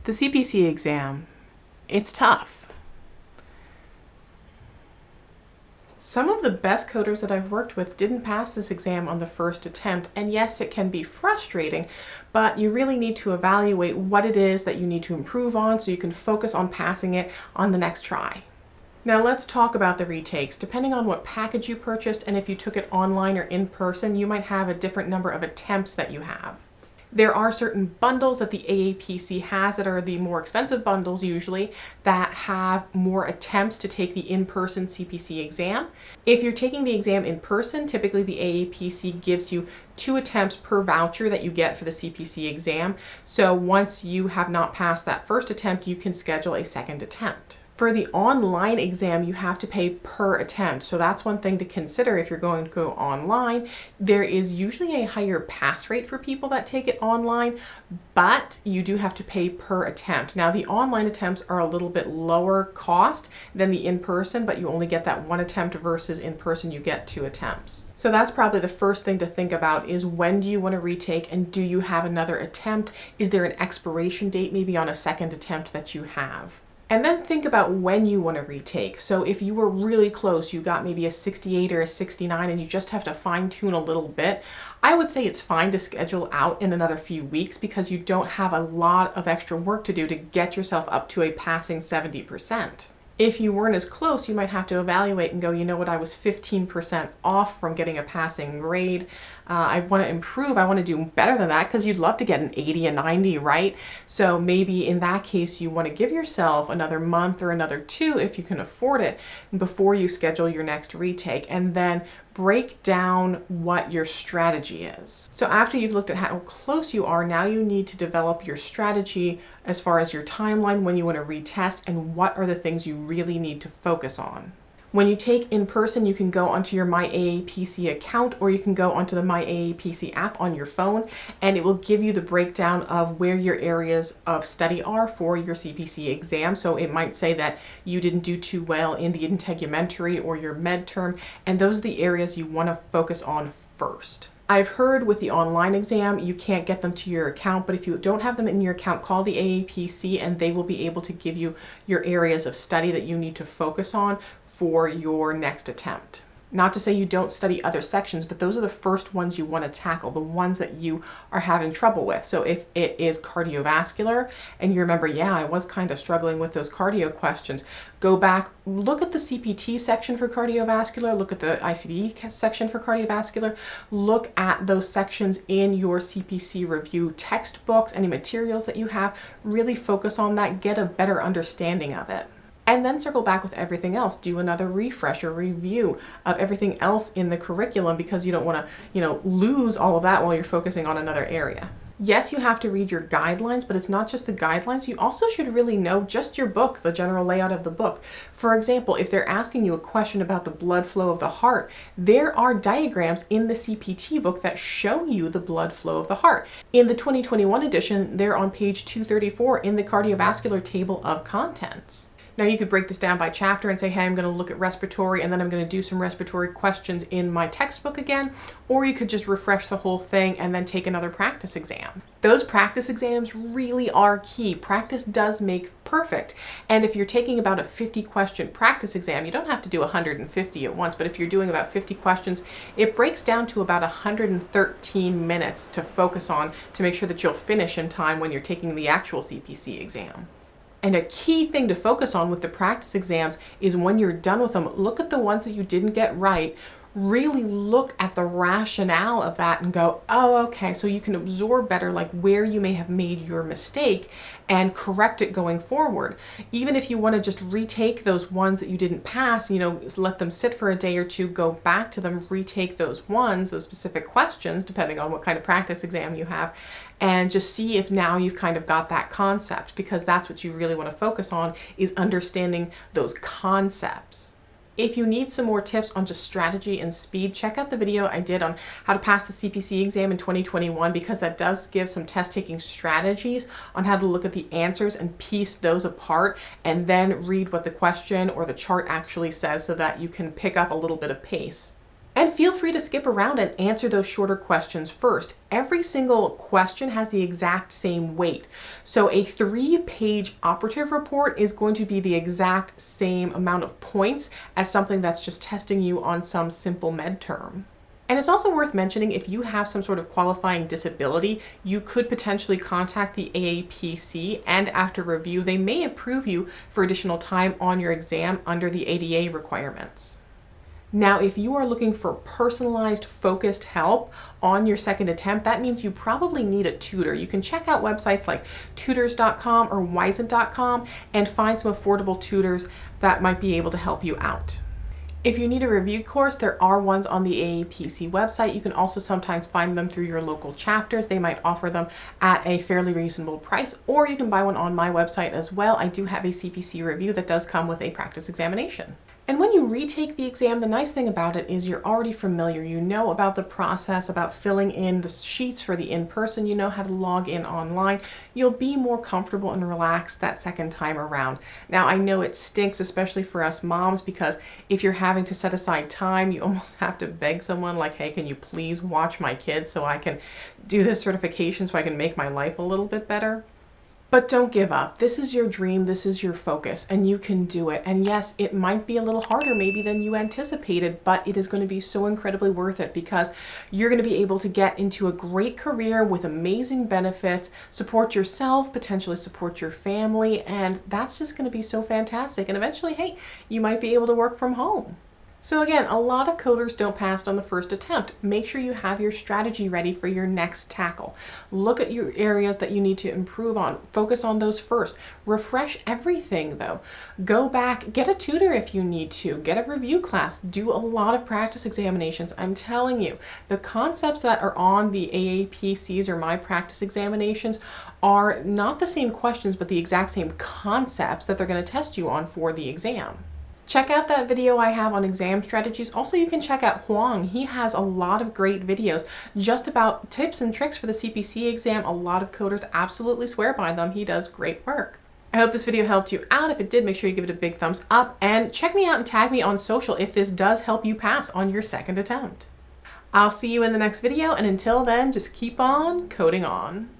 The CPC exam, it's tough. Some of the best coders that I've worked with didn't pass this exam on the first attempt, and yes, it can be frustrating, but you really need to evaluate what it is that you need to improve on so you can focus on passing it on the next try. Now let's talk about the retakes. Depending on what package you purchased and if you took it online or in person, you might have a different number of attempts that you have. There are certain bundles that the AAPC has that are the more expensive bundles usually that have more attempts to take the in-person CPC exam. If you're taking the exam in person, typically the AAPC gives you 2 attempts per voucher that you get for the CPC exam. So once you have not passed that first attempt, you can schedule a second attempt. For the online exam, you have to pay per attempt. So that's one thing to consider if you're going to go online. There is usually a higher pass rate for people that take it online, but you do have to pay per attempt. Now the online attempts are a little bit lower cost than the in-person, but you only get that 1 attempt versus in person you get 2 attempts. So that's probably the first thing to think about is when do you want to retake and do you have another attempt? Is there an expiration date maybe on a second attempt that you have? And then think about when you want to retake. So if you were really close, you got maybe a 68 or a 69 and you just have to fine tune a little bit, I would say it's fine to schedule out in another few weeks because you don't have a lot of extra work to do to get yourself up to a passing 70%. If you weren't as close, you might have to evaluate and go, you know what, I was 15% off from getting a passing grade. I want to improve. I want to do better than that because you'd love to get an 80, a 90, right? So maybe in that case, you want to give yourself another month or another 2 if you can afford it before you schedule your next retake, and then break down what your strategy is. So after you've looked at how close you are, now you need to develop your strategy as far as your timeline when you want to retest and what are the things you really need to focus on. When you take in person, you can go onto your My AAPC account or you can go onto the My AAPC app on your phone and it will give you the breakdown of where your areas of study are for your CPC exam. So it might say that you didn't do too well in the integumentary or your med term, and those are the areas you want to focus on first. I've heard with the online exam, you can't get them to your account, but if you don't have them in your account, call the AAPC and they will be able to give you your areas of study that you need to focus on for your next attempt. Not to say you don't study other sections, but those are the first ones you want to tackle, the ones that you are having trouble with. So if it is cardiovascular and you remember, yeah, I was kind of struggling with those cardio questions, go back, look at the CPT section for cardiovascular, look at the ICD section for cardiovascular, look at those sections in your CPC review textbooks, any materials that you have, really focus on that, get a better understanding of it. And then circle back with everything else. Do another refresh or review of everything else in the curriculum because you don't want to, lose all of that while you're focusing on another area. Yes, you have to read your guidelines, but it's not just the guidelines. You also should really know just your book, the general layout of the book. For example, if they're asking you a question about the blood flow of the heart, there are diagrams in the CPT book that show you the blood flow of the heart. In the 2021 edition, they're on page 234 in the cardiovascular table of contents. Now you could break this down by chapter and say, hey, I'm going to look at respiratory and then I'm going to do some respiratory questions in my textbook again, or you could just refresh the whole thing and then take another practice exam. Those practice exams really are key. Practice does make perfect. And if you're taking about a 50 question practice exam, you don't have to do 150 at once, but if you're doing about 50 questions, it breaks down to about 113 minutes to focus on to make sure that you'll finish in time when you're taking the actual CPC exam. And a key thing to focus on with the practice exams is when you're done with them, look at the ones that you didn't get right, really look at the rationale of that and go, oh, okay, so you can absorb better like where you may have made your mistake and correct it going forward. Even if you want to just retake those ones that you didn't pass, let them sit for a day or 2, go back to them, retake those ones, those specific questions, depending on what kind of practice exam you have, and just see if now you've kind of got that concept, because that's what you really want to focus on, is understanding those concepts. If you need some more tips on just strategy and speed, check out the video I did on how to pass the CPC exam in 2021, because that does give some test taking strategies on how to look at the answers and piece those apart and then read what the question or the chart actually says so that you can pick up a little bit of pace. And feel free to skip around and answer those shorter questions first. Every single question has the exact same weight. So a 3-page operative report is going to be the exact same amount of points as something that's just testing you on some simple med term. And it's also worth mentioning, if you have some sort of qualifying disability, you could potentially contact the AAPC, and after review, they may approve you for additional time on your exam under the ADA requirements. Now, if you are looking for personalized, focused help on your second attempt, that means you probably need a tutor. You can check out websites like tutors.com or Wyzant.com and find some affordable tutors that might be able to help you out. If you need a review course, there are ones on the AAPC website. You can also sometimes find them through your local chapters. They might offer them at a fairly reasonable price, or you can buy one on my website as well. I do have a CPC review that does come with a practice examination. And when you retake the exam, the nice thing about it is you're already familiar. You know about the process, about filling in the sheets for the in-person. You know how to log in online. You'll be more comfortable and relaxed that second time around. Now, I know it stinks, especially for us moms, because if you're having to set aside time, you almost have to beg someone like, hey, can you please watch my kids so I can do this certification so I can make my life a little bit better? But don't give up. This is your dream, this is your focus, and you can do it. And yes, it might be a little harder maybe than you anticipated, but it is going to be so incredibly worth it, because you're going to be able to get into a great career with amazing benefits, support yourself, potentially support your family, and that's just going to be so fantastic. And eventually, hey, you might be able to work from home. So again, a lot of coders don't pass on the first attempt. Make sure you have your strategy ready for your next tackle. Look at your areas that you need to improve on. Focus on those first. Refresh everything though. Go back, get a tutor if you need to, get a review class, do a lot of practice examinations. I'm telling you, the concepts that are on the AAPCs or my practice examinations are not the same questions, but the exact same concepts that they're going to test you on for the exam. Check out that video I have on exam strategies. Also, you can check out Huang. He has a lot of great videos just about tips and tricks for the CPC exam. A lot of coders absolutely swear by them. He does great work. I hope this video helped you out. If it did, make sure you give it a big thumbs up and check me out and tag me on social if this does help you pass on your second attempt. I'll see you in the next video, and until then, just keep on coding on.